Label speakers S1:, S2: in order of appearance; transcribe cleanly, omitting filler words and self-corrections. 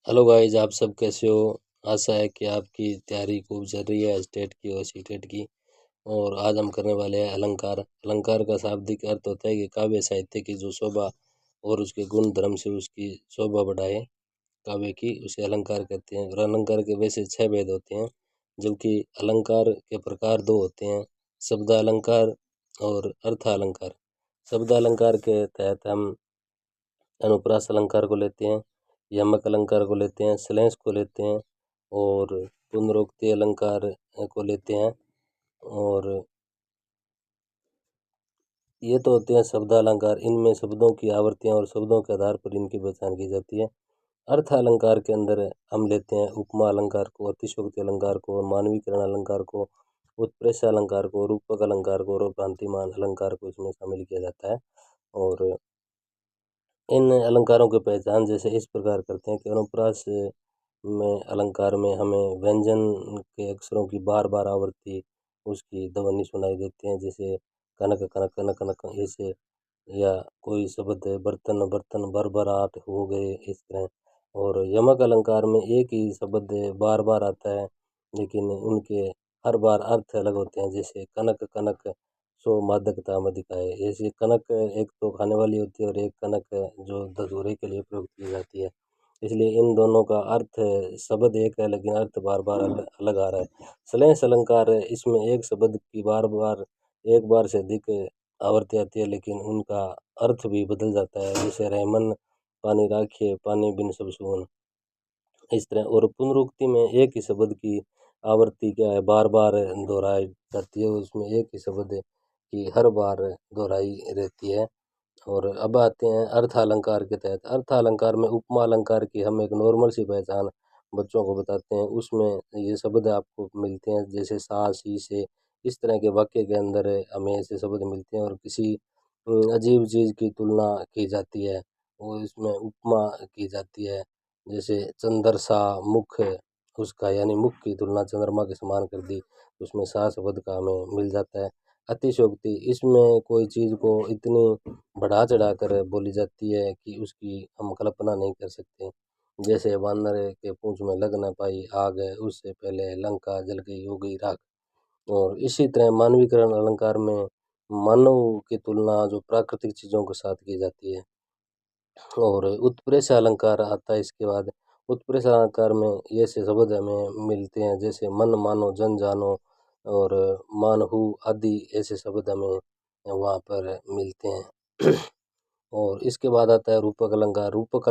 S1: Hello guys, आप सब कैसे हो। आशा है कि आपकी तैयारी खूब चल रही है स्टेट की और सीटेट की। और आज हम करने वाले हैं अलंकार। अलंकार का शाब्दिक अर्थ होता है कि काव्य साहित्य की जो शोभा और उसके गुण धर्म से उसकी शोभा बढ़ाए काव्य की, उसे अलंकार कहते हैं। और अलंकार के वैसे 6 भेद होते हैं, जबकि अलंकार के प्रकार 2 होते हैं, शब्द अलंकार और अर्थ अलंकार। शब्द अलंकार के तहत हम अनुप्रास अलंकार को लेते हैं, यमक अलंकार को लेते हैं, श्लेष को लेते हैं और पुनरोक्ति अलंकार को लेते हैं। और ये तो होते हैं शब्द अलंकार। इनमें शब्दों की आवर्तियाँ और शब्दों के आधार पर इनकी पहचान की जाती है। अर्थ अलंकार के अंदर हम लेते हैं उपमा अलंकार को, अतिशयोक्ति अलंकार को, मानवीकरण अलंकार को, उत्प्रेक्षा अलंकार को, रूपक अलंकार को और भ्रांतिमान अलंकार को इसमें शामिल किया जाता है। और इन अलंकारों की पहचान जैसे इस प्रकार करते हैं कि अनुप्रास में अलंकार में हमें व्यंजन के अक्षरों की बार बार आवृत्ति, उसकी ध्वनि सुनाई देती है, जैसे कनक कनक कनक कनक ऐसे, या कोई शब्द बर्तन बर्तन भरभराट हो गए, इस तरह। और यमक अलंकार में एक ही शब्द बार बार आता है, लेकिन उनके हर बार अर्थ अलग होते हैं, जैसे कनक कनक सो मादकता मदिकाए। जैसे कनक एक तो खाने वाली होती है और एक कनक जो धतूरे के लिए प्रयोग की जाती है। इसलिए इन दोनों का अर्थ, शब्द एक है लेकिन अर्थ बार बार अलग आ रहा है। श्लेष अलंकार, इसमें एक शब्द की बार बार एक बार से अधिक आवर्ती आती है, लेकिन उनका अर्थ भी बदल जाता है, जैसे रहमन पानी राखिए पानी बिन सब सुन, इस तरह। और पुनरुक्ति में एक ही शब्द की आवृत्ति क्या है, बार बार दोहराई जाती है, उसमें एक ही शब्द की हर बार दोहराई रहती है। और अब आते हैं अर्थ अलंकार के तहत। अर्थ अलंकार में उपमा अलंकार की हम एक नॉर्मल सी पहचान बच्चों को बताते हैं। उसमें ये शब्द आपको मिलते हैं, जैसे सा सी से, इस तरह के वाक्य के अंदर हमें ऐसे शब्द मिलते हैं। और किसी अजीब चीज़ की तुलना की जाती है, वो इसमें उपमा की जाती है। जैसे चंद्रसा मुख, उसका यानी मुख की तुलना चंद्रमा के समान कर दी, उसमें सा शब्द का हमें मिल जाता है। अतिशयोक्ति, इसमें कोई चीज़ को इतनी बढ़ा चढ़ा कर बोली जाती है कि उसकी हम कल्पना नहीं कर सकते। जैसे वानर के पूंछ में लग न पाई आग, उससे पहले लंका जल गई हो गई राख। और इसी तरह मानवीकरण अलंकार में मानव की तुलना जो प्राकृतिक चीज़ों के साथ की जाती है। और उत्प्रेक्षा अलंकार आता है इसके बाद। उत्प्रेक्षा अलंकार में ये से शब्द हमें मिलते हैं, जैसे मन मानो जन जानो और मानहु आदि, ऐसे शब्द हमें वहाँ पर मिलते हैं। और इसके बाद आता है रूपक अलंकार। रूपक